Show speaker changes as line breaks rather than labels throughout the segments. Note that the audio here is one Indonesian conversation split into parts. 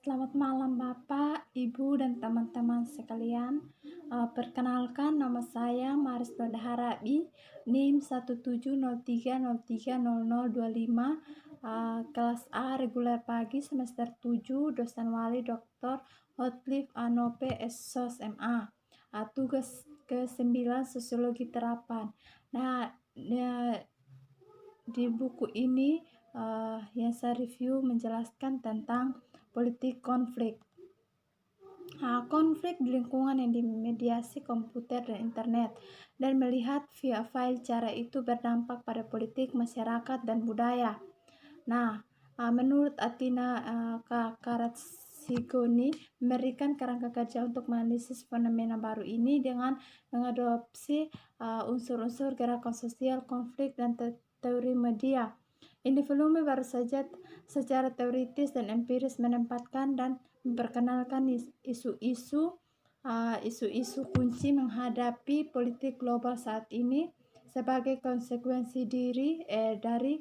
Selamat malam Bapak, Ibu, dan teman-teman sekalian. Perkenalkan nama saya Maris Harabi, NIM 17030300025, kelas A reguler pagi semester 7, dosen wali Dr. Hotliff Anope SSOS MA. Tugas ke-9 Sosiologi Terapan. Nah, di buku ini yang saya review menjelaskan tentang politik konflik. Konflik di lingkungan yang dimediasi komputer dan internet, dan melihat via file cara itu berdampak pada politik, masyarakat, dan budaya. Menurut Atina Karatsigoni, memberikan kerangka kerja untuk menganalisis fenomena baru ini dengan mengadopsi unsur-unsur gerakan sosial, konflik, dan teori media. Ini volume baru saja secara teoritis dan empiris menempatkan dan memperkenalkan isu-isu kunci menghadapi politik global saat ini sebagai konsekuensi dari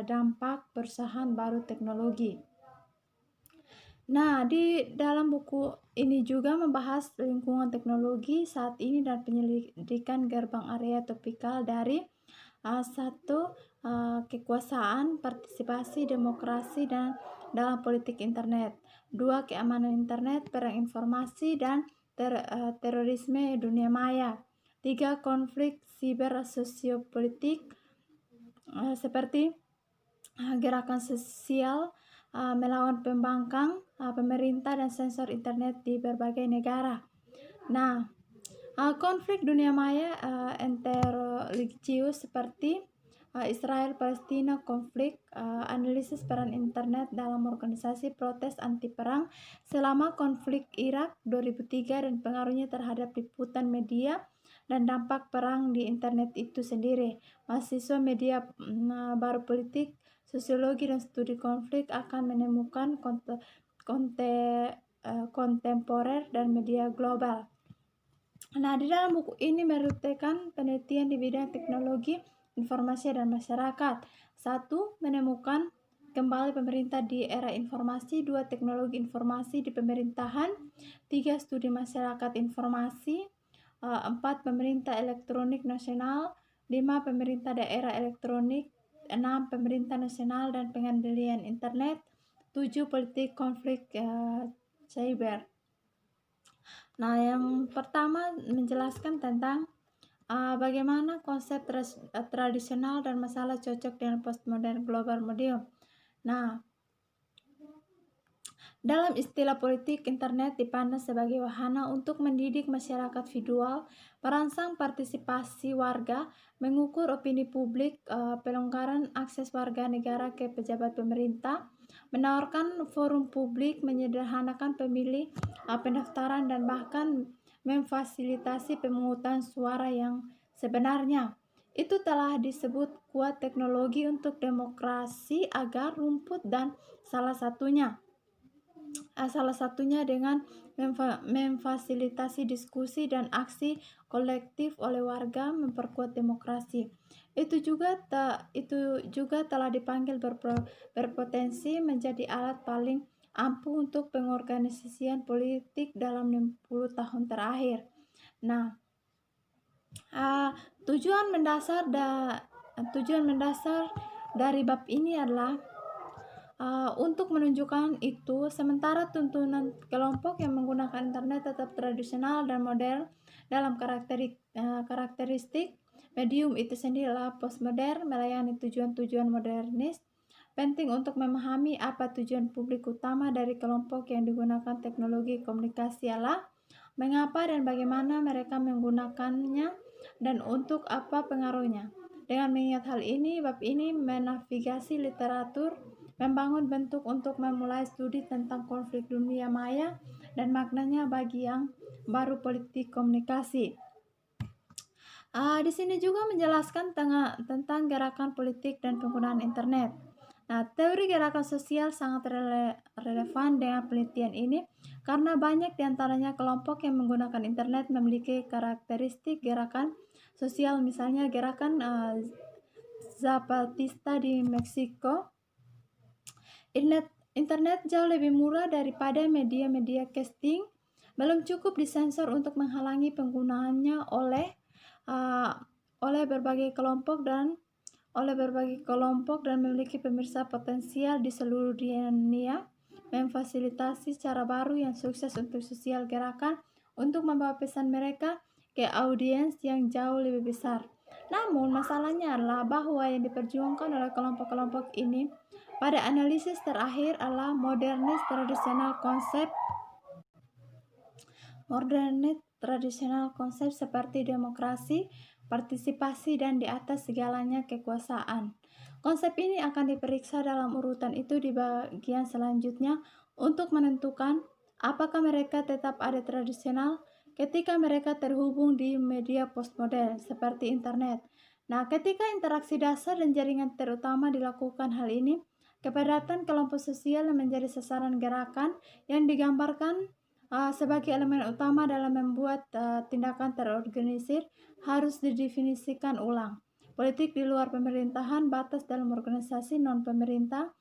dampak perusahaan baru teknologi. Di dalam buku ini juga membahas lingkungan teknologi saat ini dan penyelidikan gerbang area topikal dari kekuasaan, partisipasi, demokrasi, dan dalam politik internet. 2. Keamanan internet, perang informasi, dan terorisme dunia maya. 3. Konflik siber sosiopolitik seperti gerakan sosial melawan pembangkang pemerintah dan sensor internet di berbagai negara. Konflik dunia maya interreligius seperti Israel-Palestina konflik, analisis peran internet dalam organisasi protes anti-perang selama konflik Irak 2003 dan pengaruhnya terhadap liputan media dan dampak perang di internet itu sendiri. Mahasiswa media baru politik, sosiologi, dan studi konflik akan menemukan kontemporer dan media global. Di dalam buku ini merupakan penelitian di bidang teknologi, informasi, dan masyarakat. 1. Menemukan kembali pemerintah di era informasi. 2. Teknologi informasi di pemerintahan. 3. Studi masyarakat informasi. 4. Pemerintah elektronik nasional. 5. Pemerintah daerah elektronik. 6. Pemerintah nasional dan pengendalian internet. 7. Politik konflik cyber. Yang pertama menjelaskan tentang bagaimana konsep tradisional dan masalah cocok dengan postmodern global medium. Dalam istilah politik, internet dipandang sebagai wahana untuk mendidik masyarakat visual, merangsang partisipasi warga, mengukur opini publik, pelonggaran akses warga negara ke pejabat pemerintah, menawarkan forum publik, menyederhanakan pemilih, pendaftaran, dan bahkan memfasilitasi pemungutan suara yang sebenarnya. Itu telah disebut kuat teknologi untuk demokrasi agar rumput, dan salah satunya dengan memfasilitasi diskusi dan aksi kolektif oleh warga memperkuat demokrasi. Itu juga telah dipanggil berpotensi menjadi alat paling ampuh untuk pengorganisasian politik dalam 60 tahun terakhir. Tujuan mendasar dari bab ini adalah untuk menunjukkan itu, sementara tuntunan kelompok yang menggunakan internet tetap tradisional dan modern dalam karakteristik, medium itu sendiri adalah postmodern, melayani tujuan-tujuan modernis. Penting untuk memahami apa tujuan publik utama dari kelompok yang digunakan teknologi komunikasi adalah mengapa dan bagaimana mereka menggunakannya dan untuk apa pengaruhnya. Dengan mengingat hal ini, bab ini menavigasi literatur, membangun bentuk untuk memulai studi tentang konflik dunia maya dan maknanya bagi yang baru politik komunikasi. Di sini juga menjelaskan tentang gerakan politik dan penggunaan internet. Teori gerakan sosial sangat relevan dengan penelitian ini karena banyak diantaranya kelompok yang menggunakan internet memiliki karakteristik gerakan sosial, misalnya gerakan Zapatista di Meksiko. Internet jauh lebih murah daripada media-media casting. Belum cukup disensor untuk menghalangi penggunaannya oleh berbagai kelompok dan memiliki pemirsa potensial di seluruh dunia, memfasilitasi cara baru yang sukses untuk sosial gerakan untuk membawa pesan mereka ke audiens yang jauh lebih besar. Namun masalahnya adalah bahwa yang diperjuangkan oleh kelompok-kelompok ini pada analisis terakhir adalah modernis tradisional konsep seperti demokrasi, partisipasi, dan di atas segalanya kekuasaan. Konsep ini akan diperiksa dalam urutan itu di bagian selanjutnya untuk menentukan apakah mereka tetap ada tradisional ketika mereka terhubung di media postmodern seperti internet. Nah, ketika interaksi dasar dan jaringan terutama dilakukan hal ini, kepadatan kelompok sosial yang menjadi sasaran gerakan yang digambarkan sebagai elemen utama dalam membuat tindakan terorganisir harus didefinisikan ulang. Politik di luar pemerintahan, batas dalam organisasi non-pemerintah,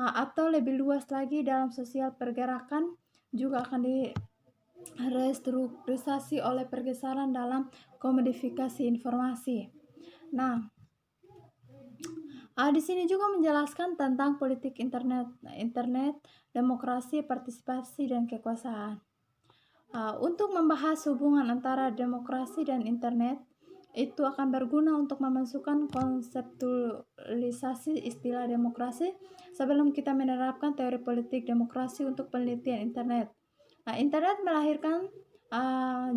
atau lebih luas lagi dalam sosial pergerakan juga akan direstrukturisasi oleh pergeseran dalam komodifikasi informasi. Nah, di sini juga menjelaskan tentang politik internet, demokrasi, partisipasi, dan kekuasaan. Untuk membahas hubungan antara demokrasi dan internet, itu akan berguna untuk memasukkan konseptualisasi istilah demokrasi sebelum kita menerapkan teori politik demokrasi untuk penelitian internet. Nah, internet melahirkan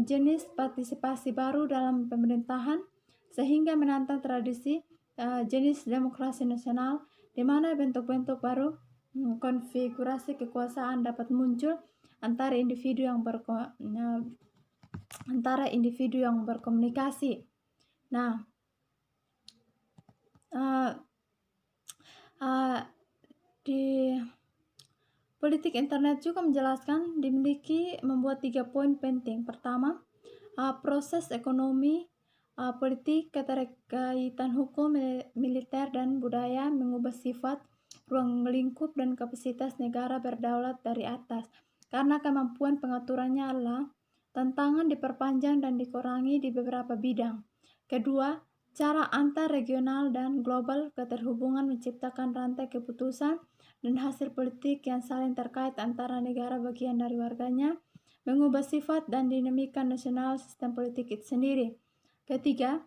jenis partisipasi baru dalam pemerintahan sehingga menantang tradisi jenis demokrasi nasional di mana bentuk-bentuk baru konfigurasi kekuasaan dapat muncul antara individu yang berkomunikasi. Nah, di politik internet juga menjelaskan membuat 3 poin penting. Pertama, proses ekonomi, politik, keterkaitan hukum, militer, dan budaya mengubah sifat, ruang lingkup, dan kapasitas negara berdaulat dari atas. Karena kemampuan pengaturannya adalah tantangan diperpanjang dan dikurangi di beberapa bidang. Kedua, cara antar regional dan global keterhubungan menciptakan rantai keputusan dan hasil politik yang saling terkait antara negara bagian dari warganya, mengubah sifat dan dinamika nasional sistem politik itu sendiri. Ketiga,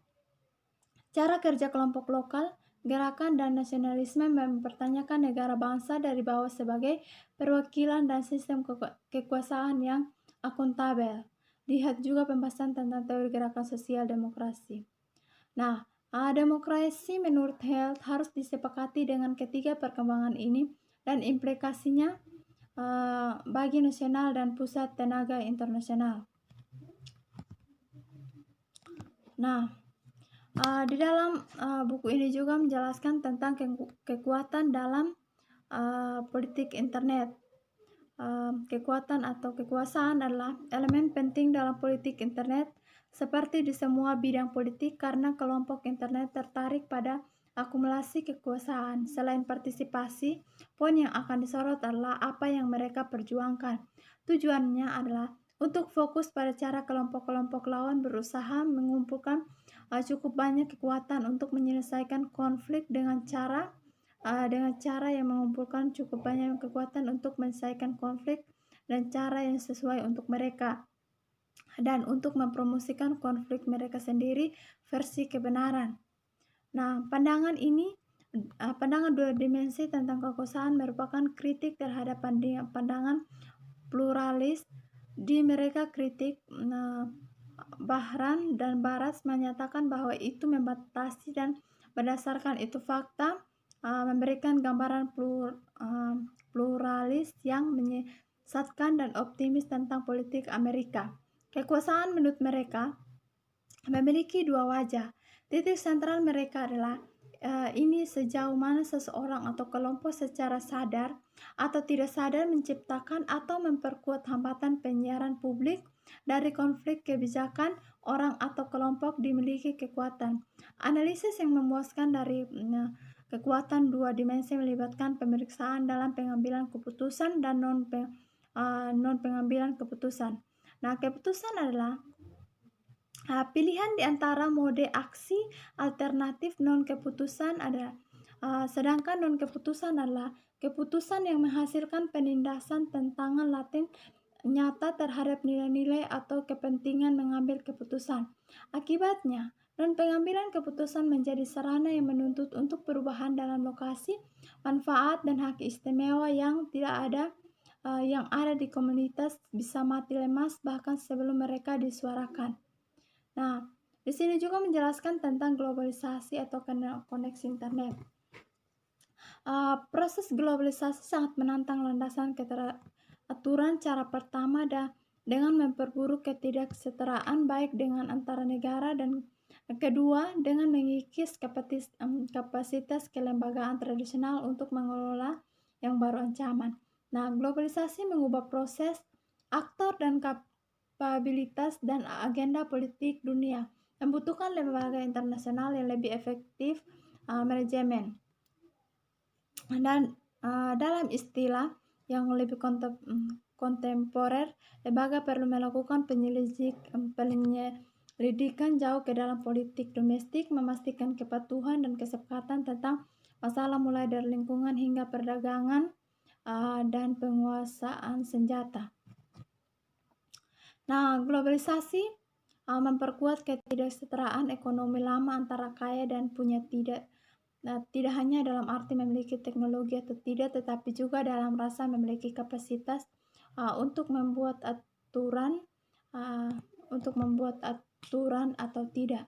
cara kerja kelompok lokal, gerakan, dan nasionalisme mempertanyakan negara bangsa dari bawah sebagai perwakilan dan sistem kekuasaan yang akuntabel. Lihat juga pembahasan tentang teori gerakan sosial demokrasi. Nah, demokrasi menurut Health harus disepakati dengan ketiga perkembangan ini dan implikasinya bagi nasional dan pusat tenaga internasional. Nah, di dalam buku ini juga menjelaskan tentang kekuatan dalam politik internet. Kekuatan atau kekuasaan adalah elemen penting dalam politik internet seperti di semua bidang politik karena kelompok internet tertarik pada akumulasi kekuasaan. Selain partisipasi, poin yang akan disorot adalah apa yang mereka perjuangkan. Tujuannya adalah untuk fokus pada cara kelompok-kelompok lawan berusaha mengumpulkan cukup banyak kekuatan untuk menyelesaikan konflik dengan cara yang mengumpulkan cukup banyak kekuatan untuk menyelesaikan konflik dan cara yang sesuai untuk mereka dan untuk mempromosikan konflik mereka sendiri versi kebenaran. Nah, pandangan dua dimensi tentang kekuasaan merupakan kritik terhadap pandangan pluralis. Di mereka kritik Bahran dan Barat menyatakan bahwa itu membatasi dan berdasarkan itu fakta memberikan gambaran pluralis yang menyesatkan dan optimis tentang politik Amerika. Kekuasaan menurut mereka memiliki dua wajah. Titik sentral mereka adalah ini sejauh mana seseorang atau kelompok secara sadar atau tidak sadar menciptakan atau memperkuat hambatan penyiaran publik dari konflik kebijakan orang atau kelompok dimiliki kekuatan. Analisis yang memuaskan dari kekuatan dua dimensi melibatkan pemeriksaan dalam pengambilan keputusan dan non pengambilan keputusan. Nah, keputusan adalah pilihan di antara mode aksi alternatif non keputusan adalah sedangkan non keputusan adalah keputusan yang menghasilkan penindasan tentangan laten nyata terhadap nilai-nilai atau kepentingan mengambil keputusan. Akibatnya, non pengambilan keputusan menjadi sarana yang menuntut untuk perubahan dalam lokasi, manfaat dan hak istimewa yang tidak ada yang ada di komunitas bisa mati lemas bahkan sebelum mereka disuarakan. Nah, di sini juga menjelaskan tentang globalisasi atau koneksi internet. Proses globalisasi sangat menantang landasan aturan cara pertama dengan memperburuk ketidaksetaraan baik dengan antara negara dan kedua dengan mengikis kapasitas kelembagaan tradisional untuk mengelola yang baru ancaman. Nah, globalisasi mengubah proses, aktor dan kapabilitas dan agenda politik dunia, membutuhkan lembaga internasional yang lebih efektif manajemen. Dan dalam istilah yang lebih kontemporer, lembaga perlu melakukan penyelidikan jauh ke dalam politik domestik, memastikan kepatuhan dan kesepakatan tentang masalah mulai dari lingkungan hingga perdagangan dan penguasaan senjata. Nah, globalisasi memperkuat ketidaksetaraan ekonomi lama antara kaya dan punya tidak hanya dalam arti memiliki teknologi atau tidak, tetapi juga dalam rasa memiliki kapasitas untuk membuat aturan atau tidak.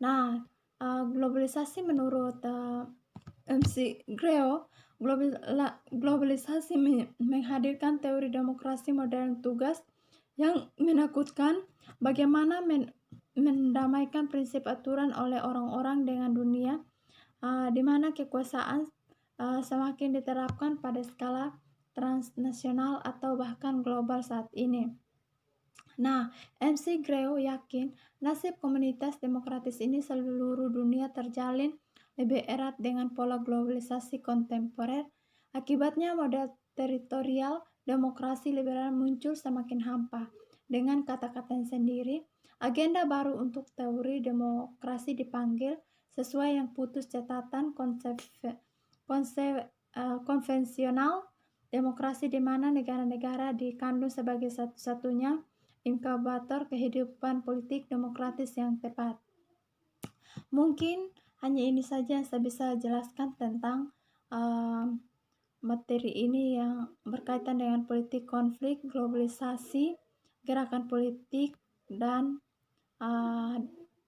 Nah, globalisasi menurut MC Greo, globalisasi menghadirkan teori demokrasi modern tugas yang menakutkan bagaimana mendamaikan prinsip aturan oleh orang-orang dengan dunia di mana kekuasaan semakin diterapkan pada skala transnasional atau bahkan global saat ini. Nah, MC Greo yakin nasib komunitas demokratis ini seluruh dunia terjalin lebih erat dengan pola globalisasi kontemporer. Akibatnya model teritorial demokrasi liberal muncul semakin hampa. Dengan kata-katanya sendiri, agenda baru untuk teori demokrasi dipanggil sesuai yang putus catatan konvensional demokrasi di mana negara-negara dikandung sebagai satu-satunya inkubator kehidupan politik demokratis yang tepat. Mungkin hanya ini saja yang saya bisa jelaskan tentang materi ini yang berkaitan dengan politik konflik, globalisasi, gerakan politik, dan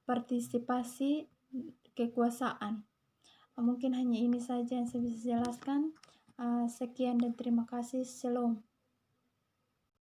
partisipasi kekuasaan. Mungkin hanya ini saja yang saya bisa jelaskan. Sekian dan terima kasih. Shalom.